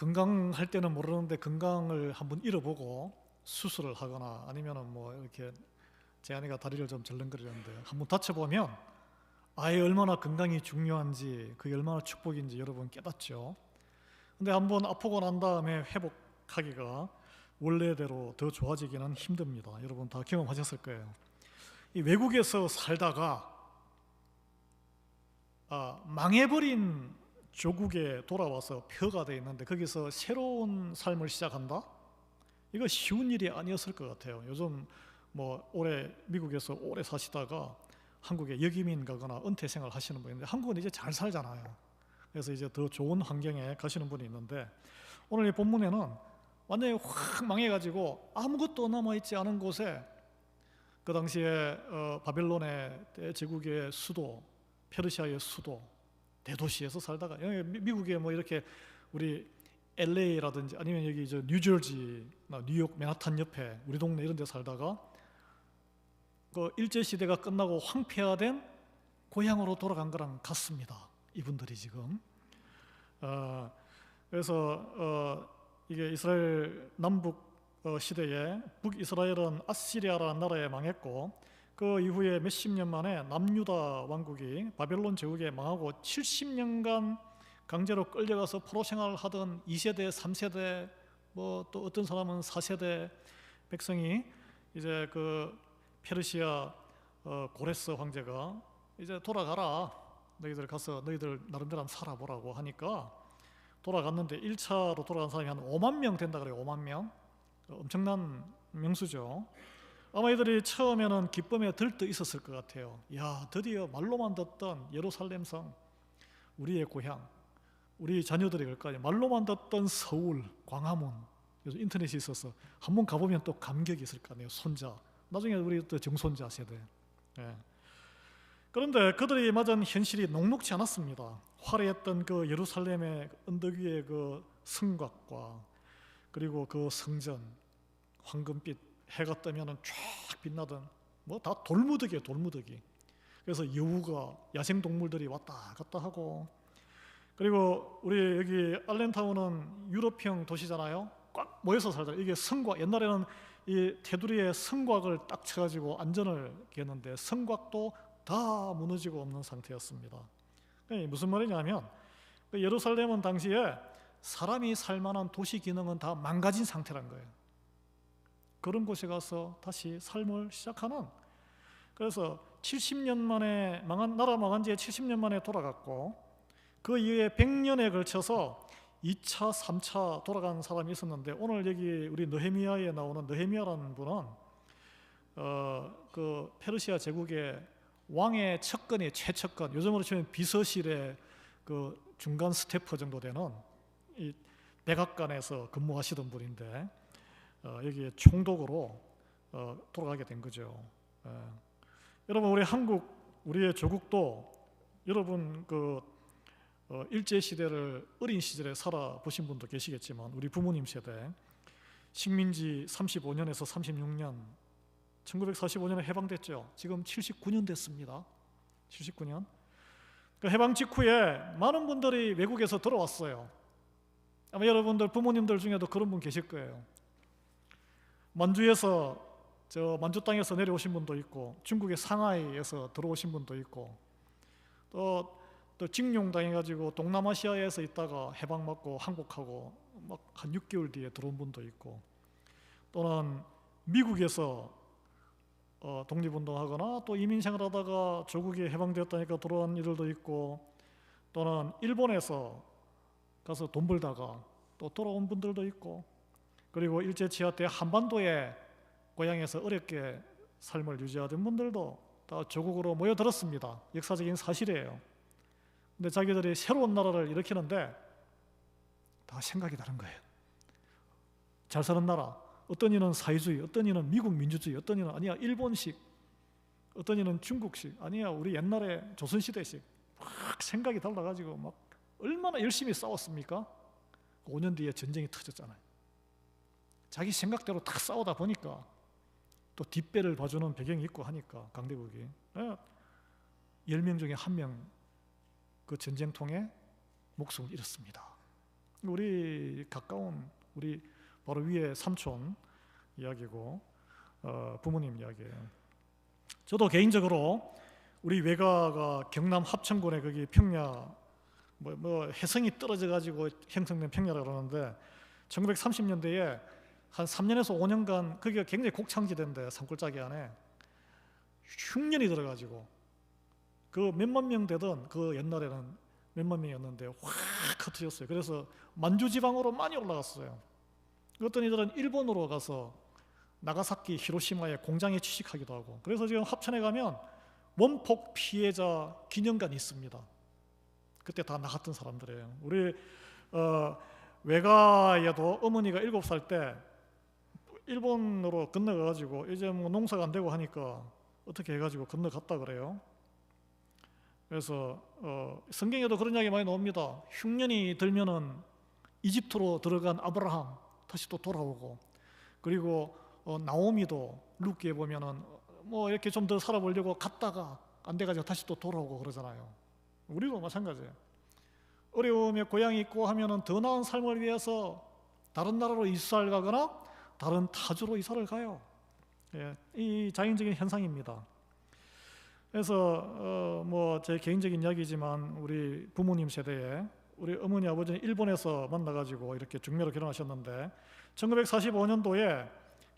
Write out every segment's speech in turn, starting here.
건강할 때는 모르는데 건강을 한번 잃어보고 수술을 하거나 아니면은 뭐 이렇게 제 아내가 다리를 좀 절렁거리는데 한번 다쳐보면 아예 얼마나 건강이 중요한지 그게 얼마나 축복인지 여러분 깨닫죠. 근데 한번 아프고 난 다음에 회복하기가 원래대로 더 좋아지기는 힘듭니다. 여러분 다 경험하셨을 거예요. 이 외국에서 살다가 망해버린 조국에 돌아와서 표가 되어 있는데 거기서 새로운 삶을 시작한다? 이거 쉬운 일이 아니었을 것 같아요. 요즘 뭐 미국에서 오래 사시다가 한국에 역이민 가거나 은퇴 생활 하시는 분인데 한국은 이제 잘 살잖아요. 그래서 이제 더 좋은 환경에 가시는 분이 있는데 오늘 이 본문에는 완전히 확 망해가지고 아무것도 남아있지 않은 곳에 그 당시에 바벨론의 제국의 수도, 페르시아의 수도, 대도시에서 살다가 미국에 뭐 이렇게 우리 LA라든지 아니면 여기 저 뉴저지나 뉴욕 맨하탄 옆에 우리 동네 이런 데 살다가 그 일제 시대가 끝나고 황폐화된 고향으로 돌아간 거랑 같습니다. 이분들이 지금 그래서 이게 이스라엘 남북 시대에 북이스라엘은 아시리아라는 나라에 망했고 그 이후에 몇십 년 만에 남유다 왕국이 바벨론 제국에 망하고 70년간 강제로 끌려가서 포로 생활을 하던 2세대, 3세대 뭐 또 어떤 사람은 4세대 백성이 이제 그 페르시아 고레스 황제가 이제 돌아가라, 너희들 가서 너희들 나름대로 한번 살아보라고 하니까 돌아갔는데 1차로 돌아간 사람이 한 5만 명 된다 그래요. 5만 명. 엄청난 명수죠. 아마 이들이 처음에는 기쁨에 들떠 있었을 것 같아요. 야, 드디어 말로만 듣던 예루살렘 성, 우리의 고향, 우리 자녀들이 갈까요? 말로만 듣던 서울, 광화문. 요즘 인터넷이 있어서 한번 가보면 또 감격이 있을 거 아니에요. 손자, 나중에 우리 또 정손자 세대. 예. 그런데 그들이 맞은 현실이 녹록지 않았습니다. 화려했던 그 예루살렘의 언덕 위의 그 성곽과 그리고 그 성전, 황금빛 해가 뜨면은 쫙 빛나던 뭐 다 돌무더기예요, 돌무더기. 그래서 여우가 야생 동물들이 왔다 갔다 하고 그리고 우리 여기 알렌타운은 유럽형 도시잖아요. 꽉 모여서 살잖아요. 이게 성곽, 옛날에는 이 테두리에 성곽을 딱 쳐가지고 안전을 했는데 성곽도 다 무너지고 없는 상태였습니다. 무슨 말이냐면 예루살렘은 당시에 사람이 살만한 도시 기능은 다 망가진 상태란 거예요. 그런 곳에 가서 다시 삶을 시작하는, 그래서 70년 만에 나라 망한 지 70년 만에 돌아갔고 그 이후에 100년에 걸쳐서 2차, 3차 돌아간 사람이 있었는데 오늘 여기 우리 느헤미야에 나오는 느헤미야라는 분은 그 페르시아 제국의 왕의 척근이 최척근, 요즘으로 치면 비서실의 그 중간 스태프 정도 되는 이 백악관에서 근무하시던 분인데 여기에 총독으로 돌아가게 된 거죠. 여러분 우리 한국, 우리의 조국도 여러분 그 일제 시대를 어린 시절에 살아보신 분도 계시겠지만 우리 부모님 세대 식민지 35년에서 36년 1945년에 해방됐죠. 지금 79년 됐습니다. 79년. 그 해방 직후에 많은 분들이 외국에서 들어왔어요. 아마 여러분들 부모님들 중에도 그런 분 계실 거예요. 만주에서 만주 땅에서 내려오신 분도 있고 중국의 상하이에서 들어오신 분도 있고 또 징용 당해가지고 동남아시아에서 있다가 해방 맞고 항복하고 막 한 6개월 뒤에 들어온 분도 있고 또는 미국에서 독립운동하거나 또 이민생활하다가 조국이 해방되었다니까 들어온 이들도 있고 또는 일본에서 가서 돈 벌다가 또 돌아온 분들도 있고 그리고 일제 치하 때 한반도에 고향에서 어렵게 삶을 유지하던 분들도 다 조국으로 모여들었습니다. 역사적인 사실이에요. 근데 자기들이 새로운 나라를 일으키는데 다 생각이 다른 거예요. 잘 사는 나라, 어떤 이는 사회주의, 어떤 이는 미국 민주주의, 어떤 이는 아니야 일본식, 어떤 이는 중국식, 아니야 우리 옛날에 조선시대식. 막 생각이 달라가지고 막 얼마나 열심히 싸웠습니까? 5년 뒤에 전쟁이 터졌잖아요. 자기 생각대로 딱 싸우다 보니까 또 뒷배를 봐주는 배경이 있고 하니까 강대국이 10명 중에 1명 그 전쟁통에 목숨을 잃었습니다. 우리 가까운 우리 바로 위에 삼촌 이야기고 부모님 이야기예요. 저도 개인적으로 우리 외가가 경남 합천군에 거기 평야 뭐 해성이 떨어져 가지고 형성된 평야라고 그러는데 1930년대에 한 3년에서 5년간 거기가 굉장히 곡창지대인데 산골짜기 안에 흉년이 들어가지고 그 몇만 명 되던 그 옛날에는 몇만 명이었는데 확 흩어졌어요. 그래서 만주지방으로 많이 올라갔어요. 어떤 이들은 일본으로 가서 나가사키, 히로시마에 공장에 취직하기도 하고, 그래서 지금 합천에 가면 원폭 피해자 기념관이 있습니다. 그때 다 나갔던 사람들이에요. 우리 외가에도 어머니가 7살 때 일본으로 건너가가지고 이제 뭐 농사가 안 되고 하니까 어떻게 해가지고 건너갔다 그래요. 그래서 성경에도 그런 이야기 많이 나옵니다. 흉년이 들면은 이집트로 들어간 아브라함 다시 또 돌아오고, 그리고 나오미도 룻기에 보면은 뭐 이렇게 좀 더 살아보려고 갔다가 안 돼가지고 다시 또 돌아오고 그러잖아요. 우리도 마찬가지예요. 어려움에 고향이 있고 하면은 더 나은 삶을 위해서 다른 나라로 이사를 가거나 다른 타주로 이사를 가요. 예, 이 자연적인 현상입니다. 그래서 뭐 제 개인적인 이야기지만 우리 부모님 세대에 우리 어머니 아버지는 일본에서 만나가지고 이렇게 중매로 결혼하셨는데 1945년도에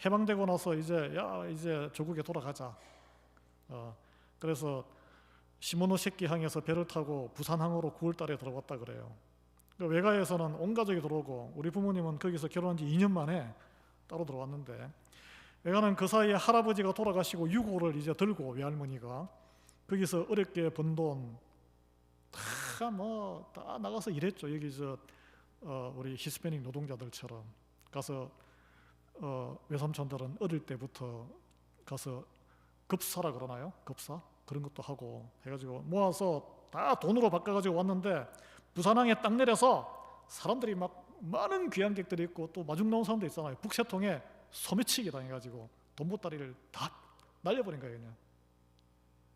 해방되고 나서 이제 조국에 돌아가자. 그래서 시모노세키 항에서 배를 타고 부산항으로 9월달에 들어왔다 그래요. 외가에서는 온 가족이 들어오고 우리 부모님은 거기서 결혼한 지 2년 만에 따로 들어왔는데, 외가는 그 사이에 할아버지가 돌아가시고 유고를 이제 들고 외할머니가 거기서 어렵게 번 돈 다 나가서 일했죠. 여기 우리 히스패닉 노동자들처럼 가서 외삼촌들은 어릴 때부터 가서 급사라 그러나요? 급사? 그런 것도 하고 해가지고 모아서 다 돈으로 바꿔가지고 왔는데, 부산항에 딱 내려서 사람들이 막 많은 귀환객들이 있고 또 마중 나온 사람도 있잖아요. 북새통에 소매치기 당해가지고 돈보따리를 다 날려버린 거예요.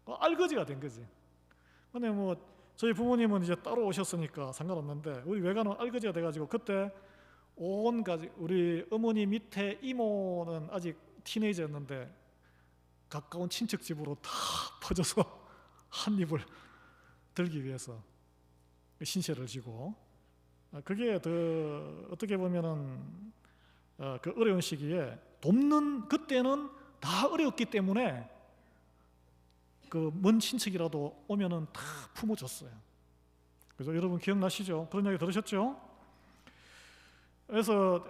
그냥 알거지가 된 거지. 근데 뭐 저희 부모님은 이제 따로 오셨으니까 상관없는데, 우리 외가는 알거지가 돼가지고 그때 온 가족, 우리 어머니 밑에 이모는 아직 티네이저였는데 가까운 친척 집으로 다 퍼져서 한 입을 들기 위해서 신세를 지고, 그게 더 어떻게 보면은 그 어려운 시기에 돕는, 그때는 다 어려웠기 때문에 그 먼 친척이라도 오면은 다 품어줬어요. 그래서 여러분 기억나시죠? 그런 이야기 들으셨죠? 그래서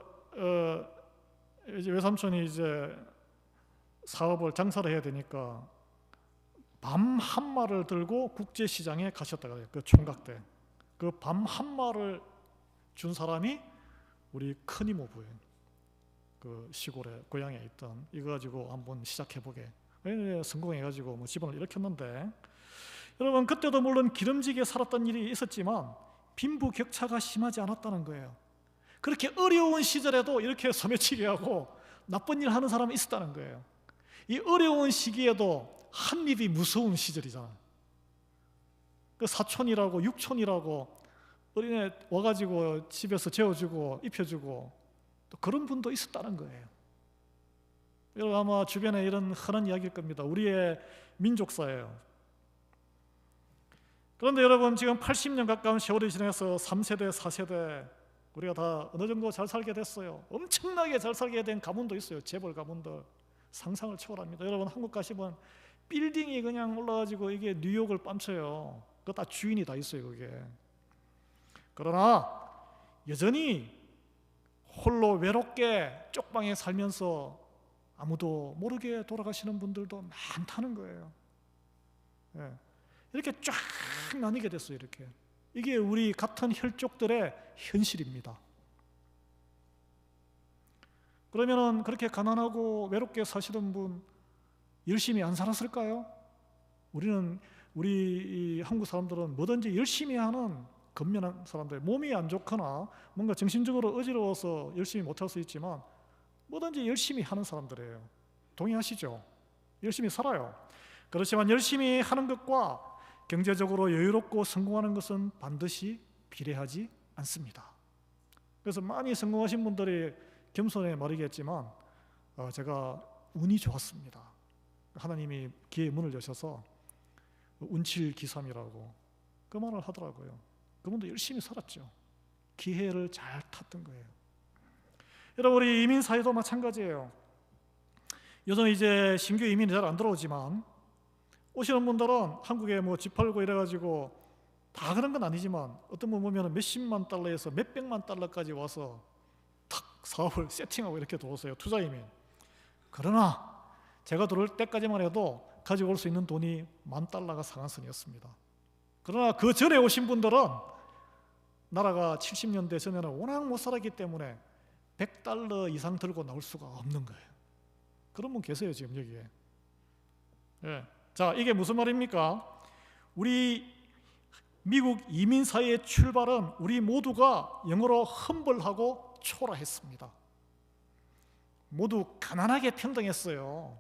이제 외삼촌이 이제 사업을 장사를 해야 되니까 밤 한 마를 들고 국제시장에 가셨다 그래요. 그 총각 때 그 밤 한 마를 준 사람이 우리 큰 이모부예요. 그 시골에 고향에 있던, 이거 가지고 한번 시작해보게 성공해가지고 뭐 집안을 일으켰는데, 여러분 그때도 물론 기름지게 살았던 일이 있었지만 빈부격차가 심하지 않았다는 거예요. 그렇게 어려운 시절에도 이렇게 소매치기 하고 나쁜 일 하는 사람이 있었다는 거예요. 이 어려운 시기에도 한 입이 무서운 시절이잖아. 그 사촌이라고 육촌이라고 어린애 와가지고 집에서 재워주고 입혀주고 또 그런 분도 있었다는 거예요. 여러분 아마 주변에 이런 흔한 이야기일 겁니다. 우리의 민족사예요. 그런데 여러분 지금 80년 가까운 세월이 지나서 3세대, 4세대 우리가 다 어느 정도 잘 살게 됐어요. 엄청나게 잘 살게 된 가문도 있어요. 재벌 가문들 상상을 초월합니다. 여러분 한국 가시면 빌딩이 그냥 올라가지고 이게 뉴욕을 뺨쳐요. 그거 다 주인이 다 있어요. 그게. 그러나 여전히 홀로 외롭게 쪽방에 살면서 아무도 모르게 돌아가시는 분들도 많다는 거예요. 예. 이렇게 쫙 나뉘게 됐어요. 이렇게. 이게 우리 같은 혈족들의 현실입니다. 그러면은 그렇게 가난하고 외롭게 사시던 분 열심히 안 살았을까요? 우리 한국 사람들은 뭐든지 열심히 하는 건면한 사람들, 몸이 안 좋거나 뭔가 정신적으로 어지러워서 열심히 못할 수 있지만 뭐든지 열심히 하는 사람들이에요. 동의하시죠? 열심히 살아요. 그렇지만 열심히 하는 것과 경제적으로 여유롭고 성공하는 것은 반드시 비례하지 않습니다. 그래서 많이 성공하신 분들이 겸손의 말이겠지만 제가 운이 좋았습니다. 하나님이 기회의 문을 여셔서 운칠기삼이라고 그 말을 하더라고요. 그분도 열심히 살았죠. 기회를 잘 탔던 거예요. 여러분, 우리 이민 사회도 마찬가지예요. 요즘 이제 신규 이민이 잘 안 들어오지만 오시는 분들은 한국에 뭐 집 팔고 이래가지고 다 그런 건 아니지만 어떤 분 보면 몇십만 달러에서 몇백만 달러까지 와서 탁 사업을 세팅하고 이렇게 들어오세요. 투자 이민. 그러나 제가 들어올 때까지만 해도 가지고 올 수 있는 돈이 $10,000가 상한선이었습니다. 그러나 그 전에 오신 분들은 나라가 70년대 전에는 워낙 못 살았기 때문에 $100 이상 들고 나올 수가 없는 거예요. 그런 분 계세요 지금 여기에. 예. 자, 이게 무슨 말입니까? 우리 미국 이민 사회의 출발은 우리 모두가 영어로 험블하고 초라했습니다. 모두 가난하게 평등했어요.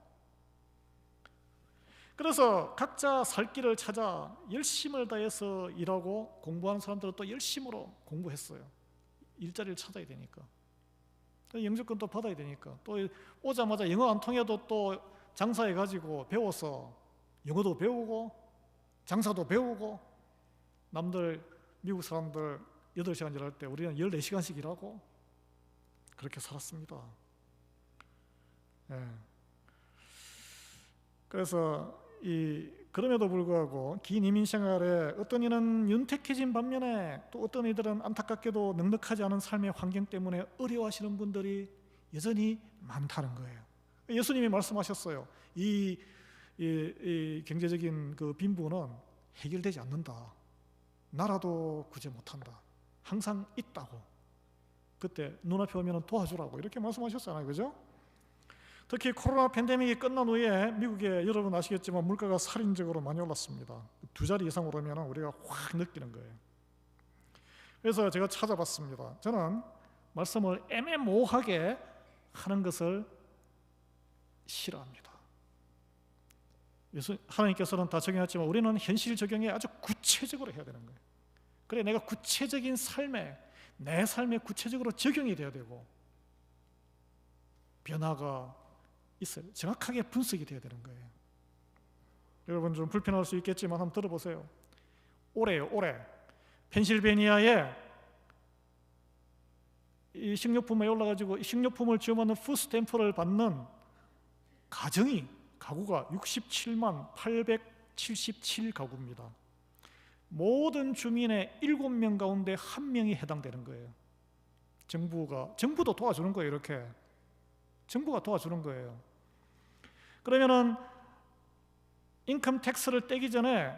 그래서 각자 살 길을 찾아 열심을 다해서 일하고 공부하는 사람들은 또 열심으로 공부했어요. 일자리를 찾아야 되니까. 영주권도 받아야 되니까. 또 오자마자 영어 안 통해도 또 장사해가지고 배워서 영어도 배우고 장사도 배우고, 남들 미국 사람들 8시간 일할 때 우리는 14시간씩 일하고 그렇게 살았습니다. 예. 그래서 그럼에도 불구하고 긴 이민 생활에 어떤 이는 윤택해진 반면에 또 어떤 이들은 안타깝게도 넉넉하지 않은 삶의 환경 때문에 어려워하시는 분들이 여전히 많다는 거예요. 예수님이 말씀하셨어요. 이 경제적인 그 빈부는 해결되지 않는다. 나라도 구제 못한다. 항상 있다고. 그때 눈앞에 오면 도와주라고 이렇게 말씀하셨잖아요. 그죠? 특히 코로나 팬데믹이 끝난 후에 미국에 여러분 아시겠지만 물가가 살인적으로 많이 올랐습니다. 2자리 이상으로 오면 우리가 확 느끼는 거예요. 그래서 제가 찾아봤습니다. 저는 말씀을 애매모호하게 하는 것을 싫어합니다. 하나님께서는 다 적용했지만 우리는 현실 적용에 아주 구체적으로 해야 되는 거예요. 그래, 내가 구체적인 내 삶에 구체적으로 적용이 돼야 되고 변화가 있어요. 정확하게 분석이 돼야 되는 거예요. 여러분 좀 불편할 수 있겠지만 한번 들어보세요. 올해 펜실베니아에 이 식료품에 올라가지고 식료품을 주문하는 푸드스탬프를 받는 가구가 67만 877가구입니다. 모든 주민의 7명 가운데 1명이 해당되는 거예요. 정부도 도와주는 거예요. 이렇게 정부가 도와주는 거예요. 그러면은 인컴 텍스를 떼기 전에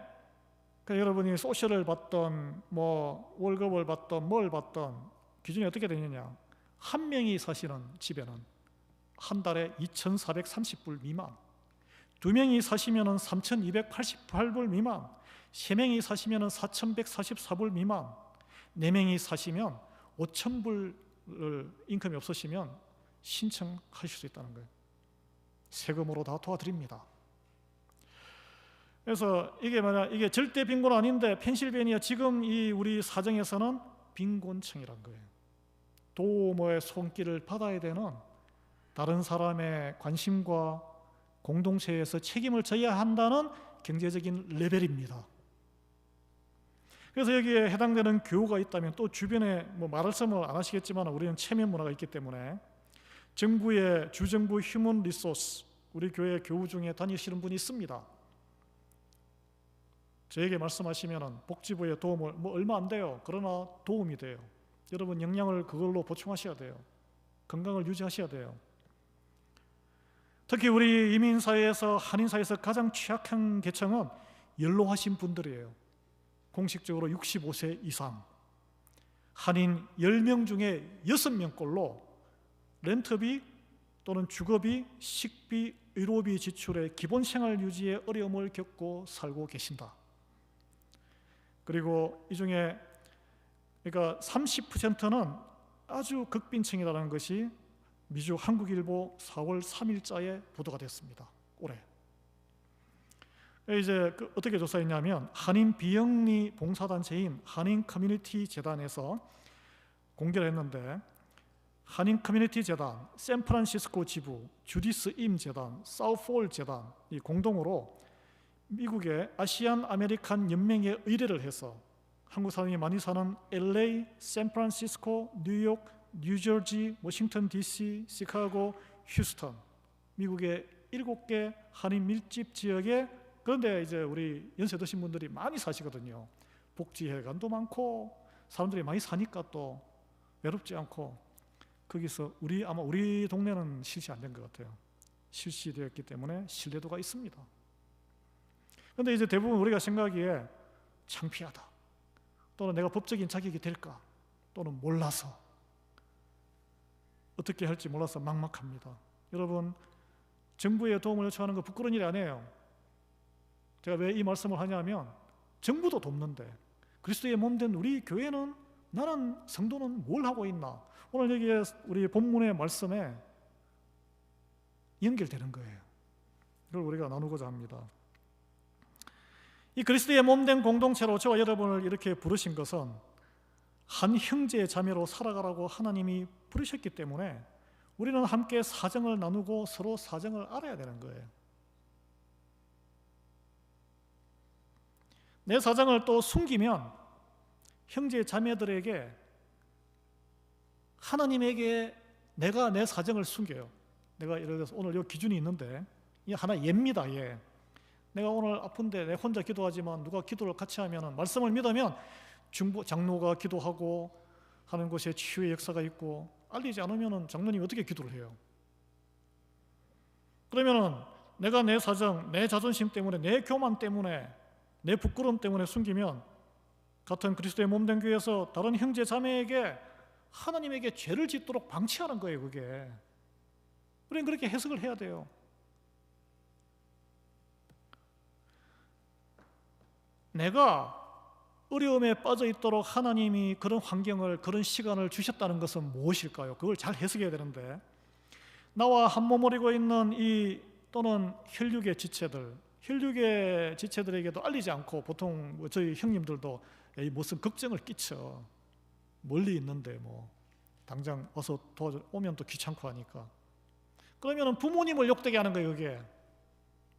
여러분이 소셜을 받던 뭐 월급을 받던 뭘 받던 기준이 어떻게 되느냐? 1명이 사시는 집에는 한 달에 2,430불 미만, 2명이 사시면은 3,288불 미만, 3명이 사시면은 4,144불 미만, 4명이 사시면 5,000불 인컴이 없으시면 신청하실 수 있다는 거예요. 세금으로 다 도와드립니다. 그래서 이게 절대 빈곤은 아닌데 펜실베니아 지금 이 우리 사정에서는 빈곤층이란 거예요. 도모의 손길을 받아야 되는 다른 사람의 관심과 공동체에서 책임을 져야 한다는 경제적인 레벨입니다. 그래서 여기에 해당되는 교우가 있다면 또 주변에 뭐 말씀을 안 하시겠지만 우리는 체면 문화가 있기 때문에 주정부 휴먼 리소스, 우리 교회 교우 중에 다니시는 분이 있습니다. 저에게 말씀하시면 복지부에 도움을 얼마 안 돼요. 그러나 도움이 돼요. 여러분 영양을 그걸로 보충하셔야 돼요. 건강을 유지하셔야 돼요. 특히 우리 이민사회에서 한인사회에서 가장 취약한 계층은 연로하신 분들이에요. 공식적으로 65세 이상. 한인 10명 중에 6명꼴로 렌트비 또는 주거비, 식비, 의료비 지출의 기본 생활 유지에 어려움을 겪고 살고 계신다. 그리고 이 중에 그러니까 30%는 아주 극빈층이라는 것이 미주 한국일보 4월 3일자에 보도가 됐습니다. 올해. 이제 어떻게 조사했냐면 한인 비영리 봉사단체인 한인 커뮤니티 재단에서 공개를 했는데 한인 커뮤니티 재단, 샌프란시스코 지부, 주디스 임 재단, 사우폴 재단이 공동으로 미국의 아시안 아메리칸 연맹에 의뢰를 해서 한국 사람이 많이 사는 LA, 샌프란시스코, 뉴욕, 뉴저지, 워싱턴 DC, 시카고, 휴스턴, 미국의 7개 한인 밀집 지역에, 그런데 이제 우리 연세 드신 분들이 많이 사시거든요. 복지회관도 많고 사람들이 많이 사니까 또 외롭지 않고, 거기서 아마 우리 동네는 실시 안 된 것 같아요. 실시되었기 때문에 신뢰도가 있습니다. 그런데 이제 대부분 우리가 생각하기에 창피하다, 또는 내가 법적인 자격이 될까, 또는 몰라서, 어떻게 할지 몰라서 막막합니다. 여러분, 정부의 도움을 요청하는 거 부끄러운 일이 아니에요. 제가 왜 이 말씀을 하냐면, 정부도 돕는데 그리스도의 몸된 우리 교회는, 나는 성도는 뭘 하고 있나, 오늘 여기에 우리 본문의 말씀에 연결되는 거예요. 이걸 우리가 나누고자 합니다. 이 그리스도의 몸된 공동체로 저와 여러분을 이렇게 부르신 것은 한 형제 자매로 살아가라고 하나님이 부르셨기 때문에 우리는 함께 사정을 나누고 서로 사정을 알아야 되는 거예요. 내 사정을 또 숨기면 형제 자매들에게, 하나님에게 내가 내 사정을 숨겨요. 내가 예를 들어서 오늘 이 기준이 있는데, 이 하나 예입니다. 예. 내가 오늘 아픈데 내 혼자 기도하지만 누가 기도를 같이 하면, 말씀을 믿으면 중보 장로가 기도하고 하는 곳에 치유의 역사가 있고, 알리지 않으면 장로님이 어떻게 기도를 해요? 그러면은 내가 내 사정, 내 자존심 때문에, 내 교만 때문에, 내 부끄러움 때문에 숨기면 같은 그리스도의 몸된 교회에서 다른 형제 자매에게 하나님에게 죄를 짓도록 방치하는 거예요. 그게 우리는 그렇게 해석을 해야 돼요. 내가 어려움에 빠져 있도록 하나님이 그런 환경을, 그런 시간을 주셨다는 것은 무엇일까요? 그걸 잘 해석해야 되는데, 나와 한 몸을 이루고 있는 이 또는 혈육의 지체들에게도 알리지 않고, 보통 저희 형님들도 무슨 걱정을 끼쳐, 멀리 있는데 당장 와서 도와줘, 오면 또 귀찮고 하니까. 그러면 부모님을 욕되게 하는 거예요. 그게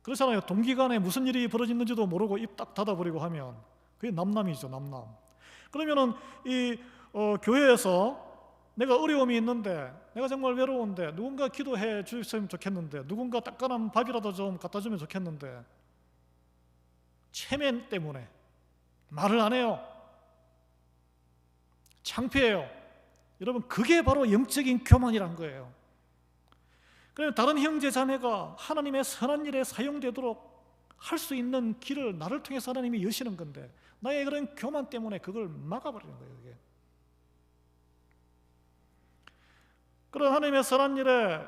그렇잖아요. 동기간에 무슨 일이 벌어졌는지도 모르고 입 딱 닫아버리고 하면 그게 남남이죠. 남남. 그러면은 이 교회에서 내가 어려움이 있는데, 내가 정말 외로운데 누군가 기도해 주셨으면 좋겠는데, 누군가 따끈한 밥이라도 좀 갖다 주면 좋겠는데, 체면 때문에 말을 안 해요. 창피해요. 여러분, 그게 바로 영적인 교만이란 거예요. 그래서 다른 형제 자매가 하나님의 선한 일에 사용되도록 할 수 있는 길을 나를 통해서 하나님이 여시는 건데, 나의 그런 교만 때문에 그걸 막아버리는 거예요. 이게. 그런 하나님의 선한 일에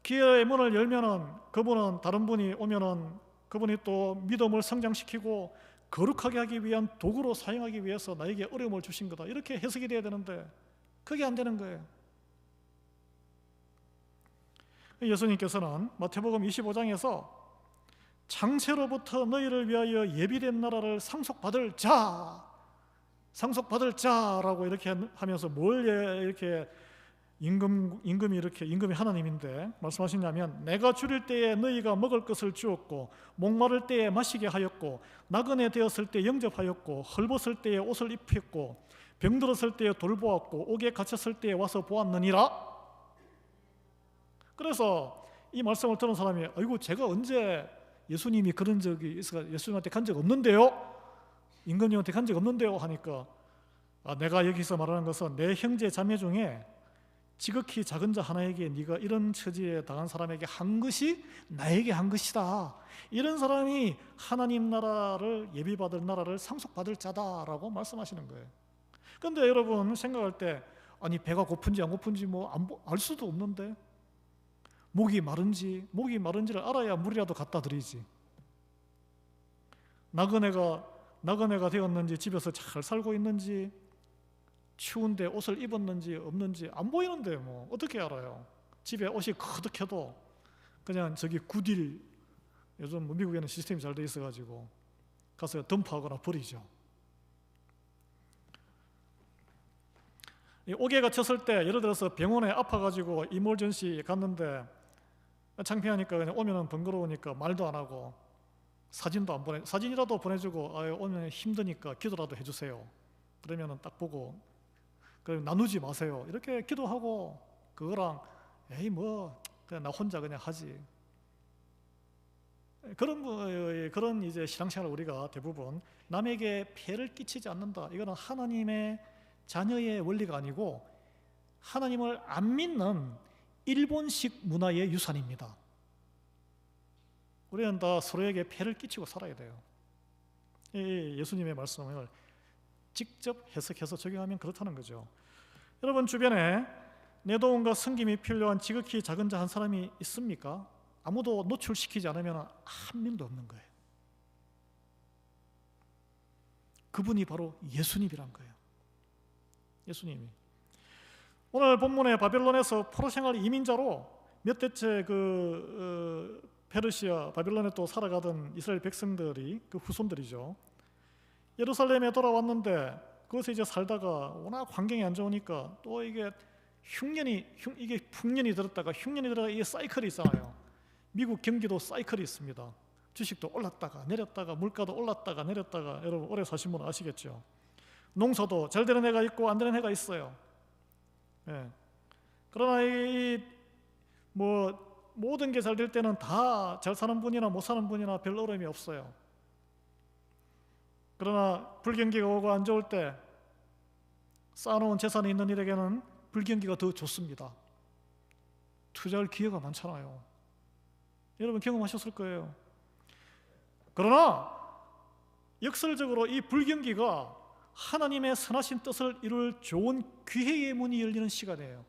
기회의 문을 열면은, 그분은, 다른 분이 오면은 그분이 또 믿음을 성장시키고 거룩하게 하기 위한 도구로 사용하기 위해서 나에게 어려움을 주신 거다, 이렇게 해석이 돼야 되는데 그게 안 되는 거예요. 예수님께서는 마태복음 25장에서 창세로부터 너희를 위하여 예비된 나라를 상속받을 자라고 이렇게 하면서 뭘 이렇게 임금이 하나님인데 말씀하시냐면, 내가 줄일 때에 너희가 먹을 것을 주었고, 목마를 때에 마시게 하였고, 나그네 되었을 때 영접하였고, 헐벗을 때에 옷을 입혔고, 병들었을 때에 돌보았고, 옥에 갇혔을 때에 와서 보았느니라. 그래서 이 말씀을 들은 사람이, 아이고, 제가 언제 예수님이 그런 적이 있어서 예수님한테 간 적 없는데요? 임금님한테 간 적 없는데요? 하니까, 내가 여기서 말하는 것은 내 형제 자매 중에 지극히 작은 자 하나에게 네가 이런 처지에 당한 사람에게 한 것이 나에게 한 것이다. 이런 사람이 하나님 나라를, 예비받을 나라를 상속받을 자다라고 말씀하시는 거예요. 그런데 여러분 생각할 때, 아니 배가 고픈지 안 고픈지 알 수도 없는데, 목이 마른지를 알아야 물이라도 갖다 드리지. 나그네가 되었는지, 집에서 잘 살고 있는지, 추운데 옷을 입었는지 없는지 안 보이는데 어떻게 알아요? 집에 옷이 거득해도 그냥 저기 구딜, 요즘 미국에는 시스템이 잘 돼 있어가지고 가서 덤프하거나 버리죠. 이 옥외가 쳤을 때 예를 들어서 병원에 아파가지고 이몰전시 갔는데 창피하니까 그냥 오면은 번거로우니까 말도 안 하고 사진도 안 보내, 사진이라도 보내주고 오면 힘드니까 기도라도 해주세요. 그러면은 딱 보고 나누지 마세요. 이렇게 기도하고 그거랑 에이 뭐 그냥 나 혼자 그냥 하지. 그런 이제 신앙생활을 우리가 대부분 남에게 폐를 끼치지 않는다. 이거는 하나님의 자녀의 원리가 아니고 하나님을 안 믿는 일본식 문화의 유산입니다. 우리는 다 서로에게 폐를 끼치고 살아야 돼요. 예수님의 말씀을 직접 해석해서 적용하면 그렇다는 거죠. 여러분 주변에 내 도움과 섬김이 필요한 지극히 작은 자 한 사람이 있습니까? 아무도 노출시키지 않으면 한 명도 없는 거예요. 그분이 바로 예수님이란 거예요. 예수님이. 오늘 본문에 바벨론에서 포로 생활 이민자로 몇 대째 페르시아, 바벨론에 또 살아가던 이스라엘 백성들이 그 후손들이죠. 예루살렘에 돌아왔는데 그것에 이제 살다가 워낙 환경이 안 좋으니까 또 이게 이게 풍년이 들었다가 흉년이 들어가 이게 사이클이 있잖아요. 미국 경기도 사이클이 있습니다. 주식도 올랐다가 내렸다가 물가도 올랐다가 내렸다가 여러분 오래 사신 분은 아시겠죠. 농사도 잘 되는 해가 있고 안 되는 해가 있어요. 예. 그러나 모든 게 잘 될 때는 다 잘 사는 분이나 못 사는 분이나 별 어려움이 없어요. 그러나 불경기가 오고 안 좋을 때 쌓아놓은 재산이 있는 일에게는 불경기가 더 좋습니다. 투자할 기회가 많잖아요. 여러분 경험하셨을 거예요. 그러나 역설적으로 이 불경기가 하나님의 선하신 뜻을 이룰 좋은 기회의 문이 열리는 시간이에요.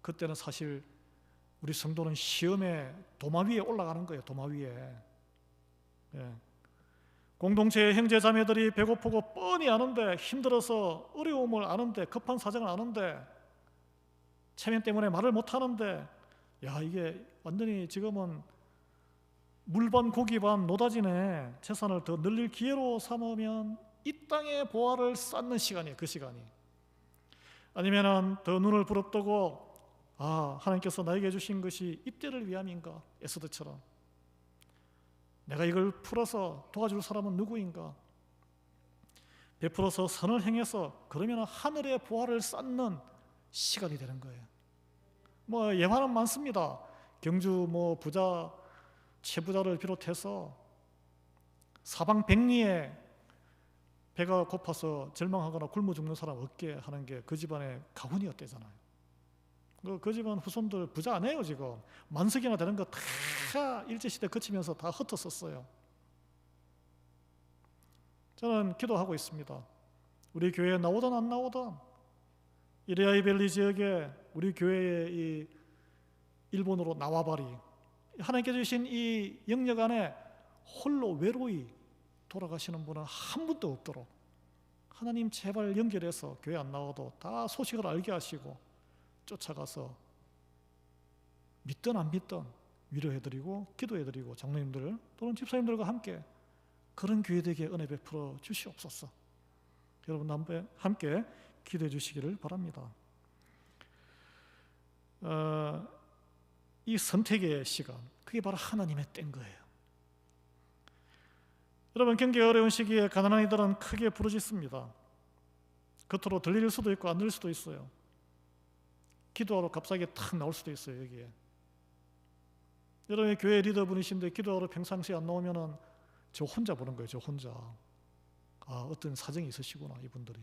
그때는 사실 우리 성도는 시험의 도마 위에 올라가는 거예요. 도마 위에. 예. 공동체의 형제 자매들이 배고프고 뻔히 아는데 힘들어서 어려움을 아는데 급한 사정을 아는데 체면 때문에 말을 못하는데 야 이게 완전히 지금은 물반 고기반 노다지네. 재산을 더 늘릴 기회로 삼으면 이 땅의 보화를 쌓는 시간이에요. 그 시간이. 아니면은 더 눈을 부릅뜨고 하나님께서 나에게 주신 것이 이때를 위함인가? 에스더처럼 내가 이걸 풀어서 도와줄 사람은 누구인가? 베풀어서 선을 행해서 그러면 하늘의 보화를 쌓는 시간이 되는 거예요. 예화는 많습니다. 경주 부자 최부자를 비롯해서 사방 백리에 배가 고파서 절망하거나 굶어 죽는 사람 없게 하는 게 그 집안의 가훈이었대잖아요. 그 집안 후손들 부자 안 해요. 지금 만석이나 되는 거 다 일제시대 거치면서 다 흩었었어요. 저는 기도하고 있습니다. 우리 교회에 나오든 안 나오든 이레아이밸리 지역에 우리 교회의 이 일본어로 나와바리 하나님께 주신 이 영역 안에 홀로 외로이 돌아가시는 분은 한 분도 없도록 하나님 제발 연결해서 교회 안 나와도 다 소식을 알게 하시고 쫓아가서 믿든 안 믿든 위로해드리고 기도해드리고 장로님들 또는 집사님들과 함께 그런 교회 되게 은혜 베풀어 주시옵소서. 여러분 함께 기도해 주시기를 바랍니다. 이 선택의 시간 그게 바로 하나님의 때인 거예요. 여러분 경기가 어려운 시기에 가난한 이들은 크게 부르짖습니다. 겉으로 들릴 수도 있고 안 들릴 수도 있어요. 기도하러 갑자기 탁 나올 수도 있어요. 여기에 여러분의 교회 리더분이신데 기도하러 평상시에 안 나오면은 저 혼자 보는 거예요. 저 혼자 어떤 사정이 있으시구나 이분들이.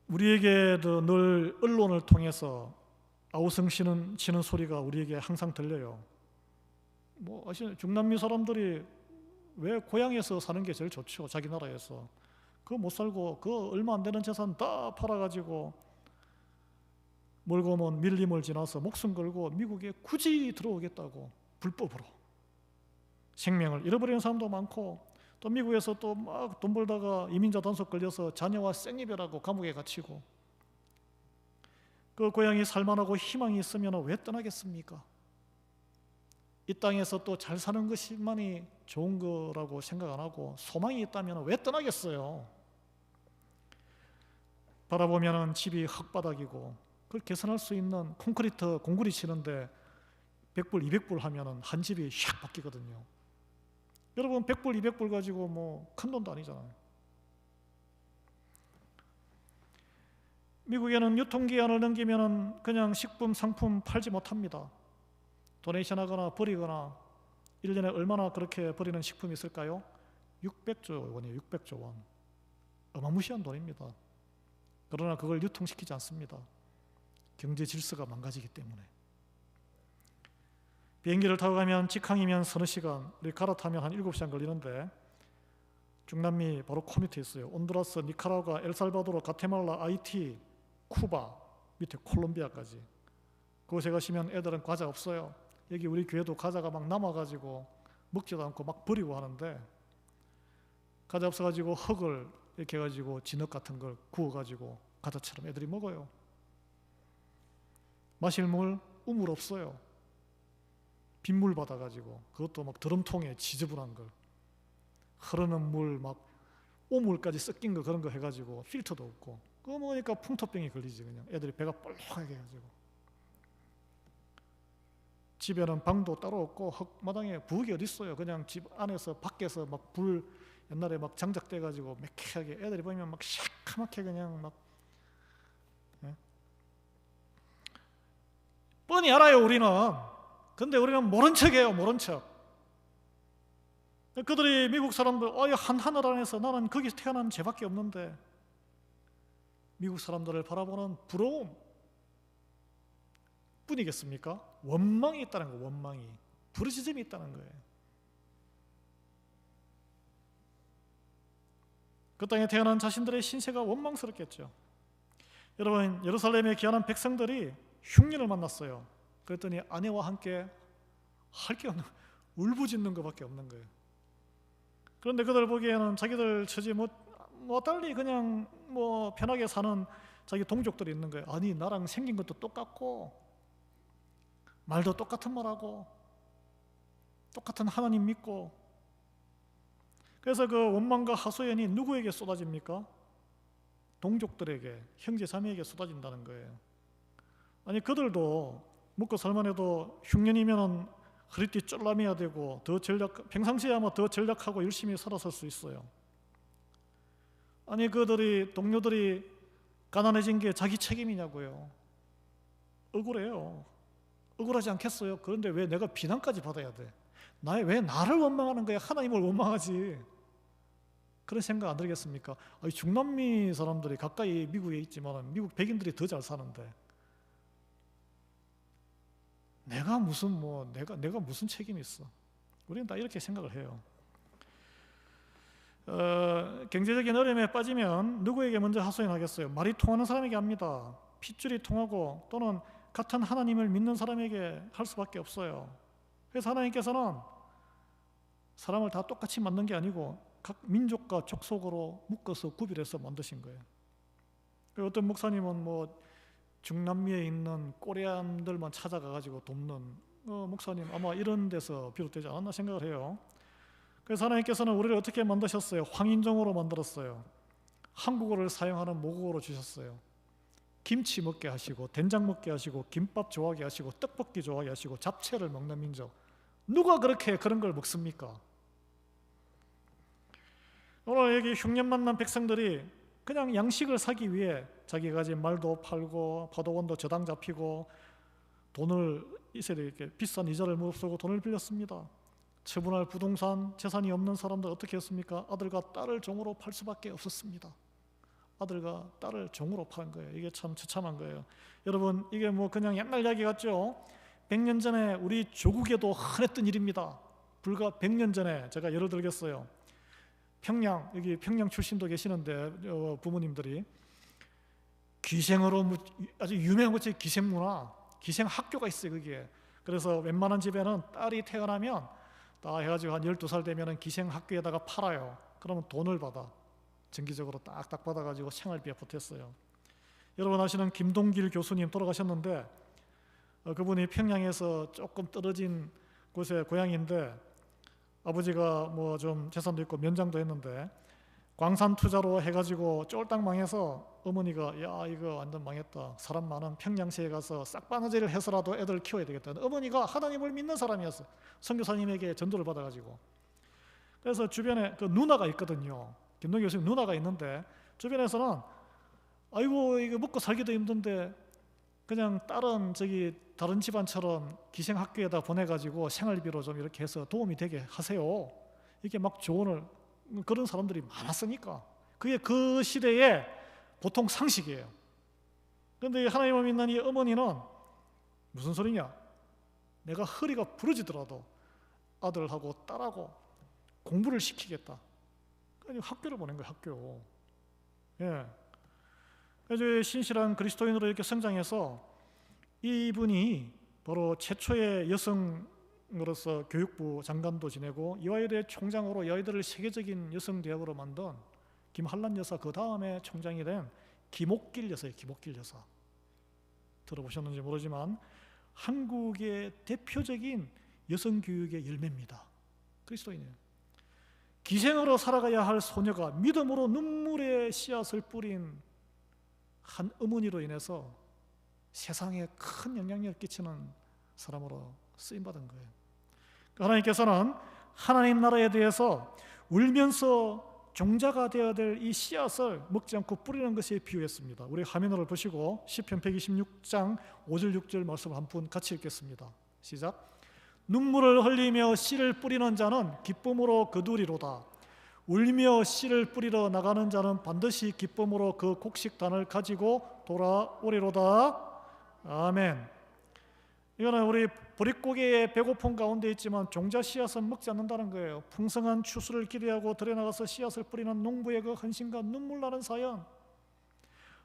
우리에게도 늘 언론을 통해서 아우성 치는 소리가 우리에게 항상 들려요. 아시는 중남미 사람들이 왜 고향에서 사는 게 제일 좋죠. 자기 나라에서. 그거 못 살고 그 얼마 안 되는 재산 다 팔아가지고 멀고 먼 밀림을 지나서 목숨 걸고 미국에 굳이 들어오겠다고 불법으로 생명을 잃어버리는 사람도 많고 또 미국에서 또 막 돈 벌다가 이민자 단속 걸려서 자녀와 생이별하고 감옥에 갇히고 그 고향이 살만하고 희망이 있으면 왜 떠나겠습니까? 이 땅에서 또 잘 사는 것만이 좋은 거라고 생각 안 하고 소망이 있다면 왜 떠나겠어요? 바라보면은 집이 흙바닥이고 그걸 개선할 수 있는 콘크리트 공구리 치는데 100불, 200불 하면은 한 집이 샥 바뀌거든요. 여러분 100불, 200불 가지고 뭐 큰 돈도 아니잖아요. 미국에는 유통기한을 넘기면은 그냥 식품, 상품 팔지 못합니다. 도네이션 하거나 버리거나 1년에 얼마나 그렇게 버리는 식품이 있을까요? 600조 원이에요. 600조 원. 어마무시한 돈입니다. 그러나 그걸 유통시키지 않습니다. 경제 질서가 망가지기 때문에. 비행기를 타고 가면 직항이면 서너 시간, 우리 갈아타면 한 7시간 걸리는데 중남미 바로 코 밑에 있어요. 온두라스, 니카라과, 엘살바도르, 가테말라, 아이티, 쿠바, 밑에 콜롬비아까지. 그곳에 가시면 애들은 과자 없어요. 여기 우리 교회도 과자가 막 남아가지고 먹지도 않고 막 버리고 하는데 과자 없어가지고 흙을 이렇게 해가지고 진흙 같은 걸 구워가지고 과자처럼 애들이 먹어요. 마실 물, 우물 없어요. 빗물 받아가지고 그것도 막 드럼통에 지저분한 걸 흐르는 물 막 오물까지 섞인 거 그런 거 해가지고 필터도 없고 그거 먹으니까 풍토병이 걸리지. 그냥 애들이 배가 뻘렁하게 해가지고 집에는 방도 따로 없고 흙마당에 부엌이 어디 있어요. 그냥 집 안에서 밖에서 막 불 옛날에 막 장작돼 가지고 매캐하게 애들이 보면 막 시커멓게 그냥 막 뻔히 알아요 우리는. 근데 우리는 모른 척해요. 모른 척. 그들이 미국 사람들 한 하늘 안에서 나는 거기서 태어난 죄밖에 없는데 미국 사람들을 바라보는 부러움 뿐이겠습니까? 원망이 있다는 거. 원망이 부르짖음이 있다는 거예요. 그 땅에 태어난 자신들의 신세가 원망스럽겠죠. 여러분 예루살렘에 귀환한 백성들이 흉년을 만났어요. 그랬더니 아내와 함께 할 게 없는 울부짖는 것밖에 없는 거예요. 그런데 그들 보기에는 자기들 처지 뭐 달리 그냥 뭐 편하게 사는 자기 동족들이 있는 거예요. 아니 나랑 생긴 것도 똑같고 말도 똑같은 말하고 똑같은 하나님 믿고. 그래서 그 원망과 하소연이 누구에게 쏟아집니까? 동족들에게, 형제 자매에게 쏟아진다는 거예요. 아니 그들도 먹고 살만해도 흉년이면은 허리띠 쫄라매야 되고 더 평상시에 아마 더 전략하고 열심히 살아설 수 있어요. 아니 그들이 동료들이 가난해진 게 자기 책임이냐고요. 억울해요. 억울하지 않겠어요? 그런데 왜 내가 비난까지 받아야 돼? 왜 나를 원망하는 거야? 하나님을 원망하지. 그런 생각 안 들겠습니까? 중남미 사람들이 가까이 미국에 있지만 미국 백인들이 더 잘 사는데 내가 무슨 책임이 있어? 우리는 다 이렇게 생각을 해요. 경제적인 어려움에 빠지면 누구에게 먼저 하소연하겠어요? 말이 통하는 사람에게 합니다. 핏줄이 통하고 또는 같은 하나님을 믿는 사람에게 할 수밖에 없어요. 그래서 하나님께서는 사람을 다 똑같이 만든 게 아니고 각 민족과 족속으로 묶어서 구별해서 만드신 거예요. 어떤 목사님은 중남미에 있는 꼬리안들만 찾아가가지고 돕는 목사님 아마 이런 데서 비롯되지 않았나 생각을 해요. 그래서 하나님께서는 우리를 어떻게 만드셨어요? 황인종으로 만들었어요. 한국어를 사용하는 모국어로 주셨어요. 김치 먹게 하시고 된장 먹게 하시고 김밥 좋아하게 하시고 떡볶이 좋아하게 하시고 잡채를 먹는 민족. 누가 그렇게 그런 걸 먹습니까? 오늘 여기 흉년 만난 백성들이 그냥 양식을 사기 위해 자기가 가진 말도 팔고 파도원도 저당 잡히고 돈을 이렇게 비싼 이자를 무릅쓰고 돈을 빌렸습니다. 처분할 부동산 재산이 없는 사람들 어떻게 했습니까? 아들과 딸을 종으로 팔 수밖에 없었습니다. 아들과 딸을 종으로 파는 거예요. 이게 참 처참한 거예요. 여러분 이게 그냥 옛날 이야기 같죠? 100년 전에 우리 조국에도 흔했던 일입니다. 불과 100년 전에 제가 예를 들겠어요. 여기 평양 출신도 계시는데 부모님들이 기생으로 아주 유명한 것이 기생문화, 기생학교가 있어요. 거기에. 그래서 웬만한 집에는 딸이 태어나면 다 해가지고 한 12살 되면 기생학교에다가 팔아요. 그러면 돈을 받아. 정기적으로 딱딱 받아가지고 생활비에 보탰어요. 여러분 아시는 김동길 교수님 돌아가셨는데 그분이 평양에서 조금 떨어진 곳에 고향인데 아버지가 좀 재산도 있고 면장도 했는데 광산 투자로 해가지고 쫄딱 망해서 어머니가 야 이거 완전 망했다, 사람 많은 평양시에 가서 싹바느질을 해서라도 애들 키워야 되겠다. 어머니가 하나님을 믿는 사람이었어요. 선교사님에게 전도를 받아가지고. 그래서 주변에 그 누나가 있거든요. 김동기 교수님 누나가 있는데 주변에서는 아이고 이거 먹고 살기도 힘든데 그냥 다른 집안처럼 기생학교에다 보내가지고 생활비로 좀 이렇게 해서 도움이 되게 하세요. 이렇게 막 조언을, 그런 사람들이 많았으니까 그게 그 시대에 보통 상식이에요. 그런데 하나님을 믿는 이 어머니는 무슨 소리냐, 내가 허리가 부러지더라도 아들하고 딸하고 공부를 시키겠다. 그러니까 학교를 보낸 거예요. 학교. 예. 그래서 신실한 그리스도인으로 이렇게 성장해서 이분이 바로 최초의 여성으로서 교육부 장관도 지내고 여의대 총장으로 여의대를 세계적인 여성대학으로 만든 김한란 여사, 그 다음에 총장이 된 김옥길 여사예요. 김옥길 여사. 들어보셨는지 모르지만 한국의 대표적인 여성교육의 열매입니다. 그리스도인이에요. 기생으로 살아가야 할 소녀가 믿음으로 눈물의 씨앗을 뿌린 한 어머니로 인해서 세상에 큰 영향력을 끼치는 사람으로 쓰임받은 거예요. 하나님께서는 하나님 나라에 대해서 울면서 종자가 되어야 될 이 씨앗을 먹지 않고 뿌리는 것에 비유했습니다. 우리 화면을 보시고 시편 126장 5절 6절 말씀을 한 분 같이 읽겠습니다. 시작. 눈물을 흘리며 씨를 뿌리는 자는 기쁨으로 거두리로다. 울며 씨를 뿌리러 나가는 자는 반드시 기쁨으로 그 곡식단을 가지고 돌아오리로다. 아멘. 이거는 우리 보릿고개의 배고픔 가운데 있지만 종자 씨앗은 먹지 않는다는 거예요. 풍성한 추수를 기대하고 들여나가서 씨앗을 뿌리는 농부의 그 헌신과 눈물 나는 사연,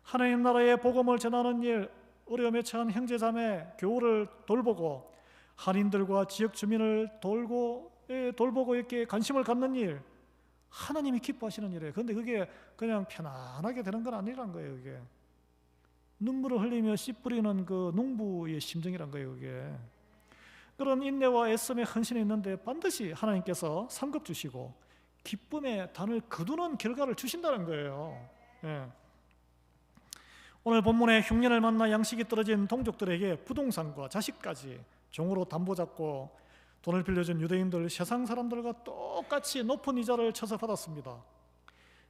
하나님 나라의 복음을 전하는 일, 어려움에 처한 형제자매 교우를 돌보고 한인들과 지역 주민을 돌보고 이렇게 관심을 갖는 일, 하나님이 기뻐하시는 일이에요. 그런데 그게 그냥 편안하게 되는 건 아니란 거예요. 그게 눈물을 흘리며 씨 뿌리는 그 농부의 심정이란 거예요. 그게 그런 인내와 애씀의 헌신이 있는데 반드시 하나님께서 상급 주시고 기쁨의 단을 거두는 결과를 주신다는 거예요. 예. 오늘 본문에 흉년을 만나 양식이 떨어진 동족들에게 부동산과 자식까지 종으로 담보 잡고 돈을 빌려준 유대인들, 세상 사람들과 똑같이 높은 이자를 쳐서 받았습니다.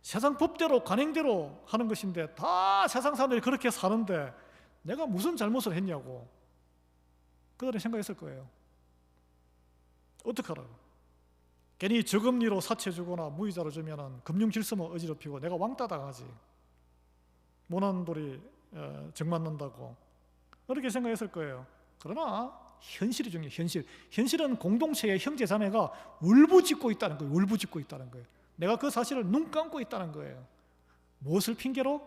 세상 법대로 관행대로 하는 것인데 다 세상 사람들이 그렇게 사는데 내가 무슨 잘못을 했냐고 그들이 생각했을 거예요. 어떡하라고. 괜히 저금리로 사채 주거나 무이자로 주면 금융 질서만 어지럽히고 내가 왕따 당하지, 모난 돌이 정맞는다고 그렇게 생각했을 거예요. 그러나 현실이 중요해요. 현실은 공동체의 형제 자매가 울부짖고 있다는 거예요. 울부짖고 있다는 거예요. 내가 그 사실을 눈 감고 있다는 거예요. 무엇을 핑계로?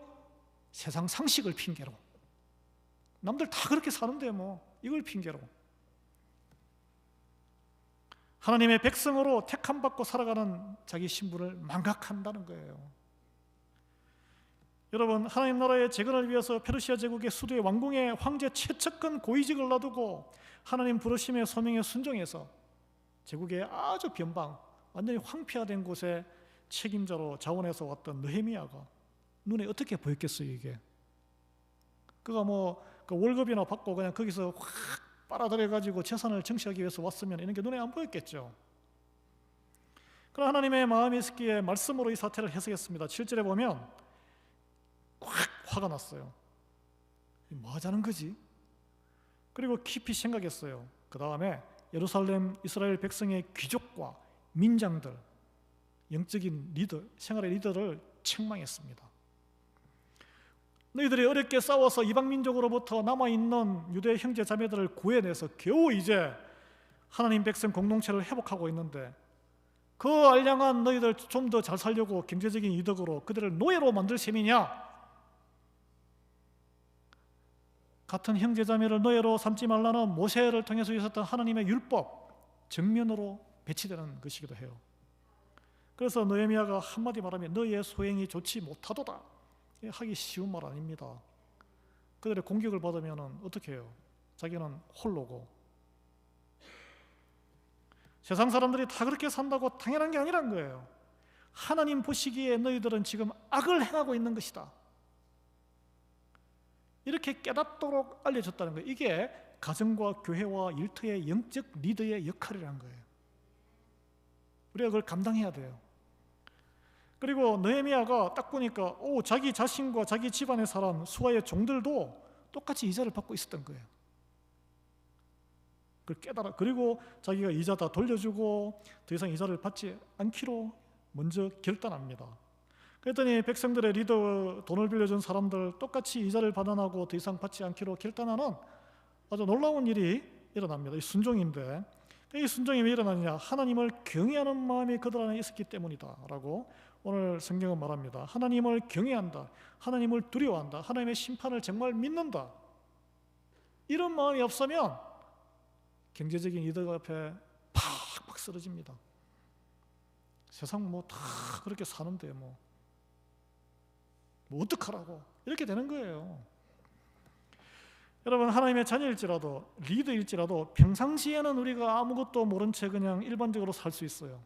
세상 상식을 핑계로. 남들 다 그렇게 사는데 뭐 이걸 핑계로. 하나님의 백성으로 택함받고 살아가는 자기 신분을 망각한다는 거예요. 여러분, 하나님 나라의 재건을 위해서 페르시아 제국의 수도의 왕궁에 황제 최측근 고위직을 놔두고 하나님 부르심의 소명에 순종해서 제국의 아주 변방, 완전히 황폐화된 곳에 책임자로 자원해서 왔던 느헤미야가 눈에 어떻게 보였겠어요? 이게 그가 그 월급이나 받고 그냥 거기서 확 빨아들여가지고 재산을 정치하기 위해서 왔으면 이런 게 눈에 안 보였겠죠. 그러나 하나님의 마음이 있기에 말씀으로 이 사태를 해석했습니다. 7절에 보면 확 화가 났어요. 뭐 하자는 거지? 그리고 깊이 생각했어요. 그 다음에 예루살렘 이스라엘 백성의 귀족과 민장들, 영적인 리더, 생활의 리더를 책망했습니다. 너희들이 어렵게 싸워서 이방민족으로부터 남아있는 유대 형제 자매들을 구해내서 겨우 이제 하나님 백성 공동체를 회복하고 있는데 그 알량한 너희들 좀 더 잘 살려고 경제적인 이득으로 그들을 노예로 만들 셈이냐? 같은 형제 자매를 노예로 삼지 말라는 모세를 통해서 있었던 하나님의 율법 정면으로 배치되는 것이기도 해요. 그래서 느헤미야가 한마디 말하면 너희의 소행이 좋지 못하도다. 하기 쉬운 말 아닙니다. 그들의 공격을 받으면 어떻게 해요? 자기는 홀로고. 세상 사람들이 다 그렇게 산다고 당연한 게 아니란 거예요. 하나님 보시기에 너희들은 지금 악을 행하고 있는 것이다. 이렇게 깨닫도록 알려줬다는 거예요. 이게 가정과 교회와 일터의 영적 리더의 역할이라는 거예요. 우리가 그걸 감당해야 돼요. 그리고 느헤미야가 딱 보니까 자기 자신과 자기 집안의 사람, 수하의 종들도 똑같이 이자를 받고 있었던 거예요. 그걸 깨달아. 그리고 자기가 이자 다 돌려주고 더 이상 이자를 받지 않기로 먼저 결단합니다. 그랬더니 백성들의 리더, 돈을 빌려준 사람들 똑같이 이자를 받아나고 더 이상 받지 않기로 결단하는 아주 놀라운 일이 일어납니다. 이 순종인데, 이 순종이 왜 일어나느냐? 하나님을 경외하는 마음이 그들 안에 있었기 때문이다 라고 오늘 성경은 말합니다. 하나님을 경외한다, 하나님을 두려워한다, 하나님의 심판을 정말 믿는다. 이런 마음이 없으면 경제적인 이득 앞에 팍팍 쓰러집니다. 세상 뭐 다 그렇게 사는데 뭐 어떡하라고 이렇게 되는 거예요. 여러분, 하나님의 자녀일지라도 리더일지라도 평상시에는 우리가 아무것도 모른 채 그냥 일반적으로 살 수 있어요.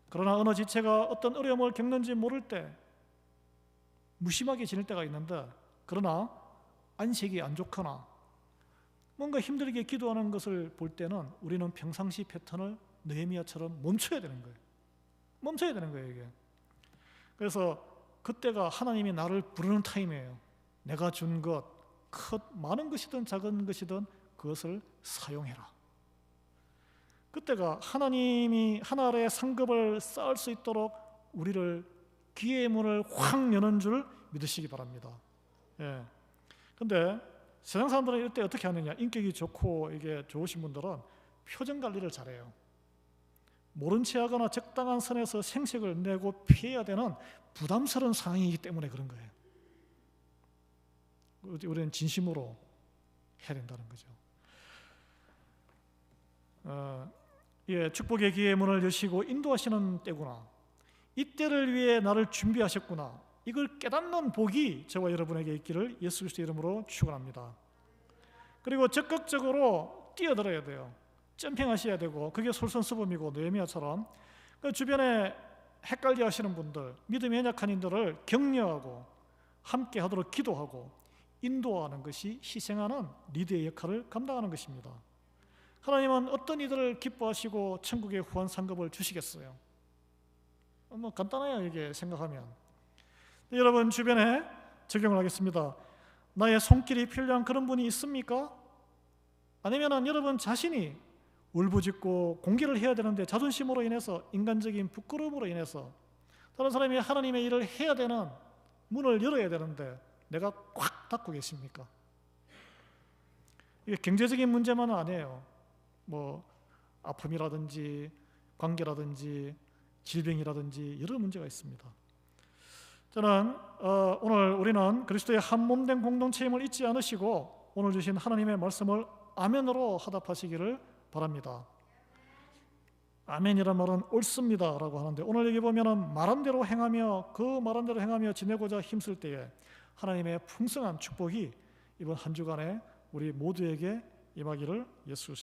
그러나 어느 지체가 어떤 어려움을 겪는지 모를 때 무심하게 지낼 때가 있는데, 그러나 안색이 안 좋거나 뭔가 힘들게 기도하는 것을 볼 때는 우리는 평상시 패턴을 느헤미야처럼 멈춰야 되는 거예요. 멈춰야 되는 거예요, 이게. 그래서 그때가 하나님이 나를 부르는 타임이에요. 내가 준 것, 많은 것이든 작은 것이든 그것을 사용해라. 그때가 하나님이 하나의 상급을 쌓을 수 있도록 우리를 기회의 문을 확 여는 줄 믿으시기 바랍니다. 예. 근데 세상 사람들은 이럴 때 어떻게 하느냐? 인격이 좋고 이게 좋으신 분들은 표정 관리를 잘해요. 모른 채 하거나 적당한 선에서 생색을 내고 피해야 되는 부담스러운 상황이기 때문에 그런 거예요. 우리는 진심으로 해야 된다는 거죠. 축복의 기회의 문을 여시고 인도하시는 때구나. 이때를 위해 나를 준비하셨구나. 이걸 깨닫는 복이 저와 여러분에게 있기를 예수 그리스도의 이름으로 축원합니다. 그리고 적극적으로 뛰어들어야 돼요. 점핑하셔야 되고, 그게 솔선수범이고 느헤미야처럼 그 주변에 헷갈려 하시는 분들, 믿음이 연약한 이들을 격려하고 함께 하도록 기도하고 인도하는 것이 희생하는 리더의 역할을 감당하는 것입니다. 하나님은 어떤 이들을 기뻐하시고 천국의 후한 상급을 주시겠어요? 뭐 간단해요, 이게 생각하면. 여러분 주변에 적용을 하겠습니다. 나의 손길이 필요한 그런 분이 있습니까? 아니면 여러분 자신이 울부짖고 공개를 해야 되는데 자존심으로 인해서, 인간적인 부끄러움으로 인해서 다른 사람이 하나님의 일을 해야 되는 문을 열어야 되는데 내가 꽉 닫고 계십니까? 이게 경제적인 문제만은 아니에요. 뭐 아픔이라든지 관계라든지 질병이라든지 여러 문제가 있습니다. 저는 오늘 우리는 그리스도의 한 몸된 공동체임을 잊지 않으시고 오늘 주신 하나님의 말씀을 아멘으로 화답하시기를 바랍니다. 아멘이란 말은 옳습니다 라고 하는데, 오늘 여기 보면은 말한 대로 행하며 그 말한 대로 행하며 지내고자 힘쓸 때에 하나님의 풍성한 축복이 이번 한 주간에 우리 모두에게 임하기를 예수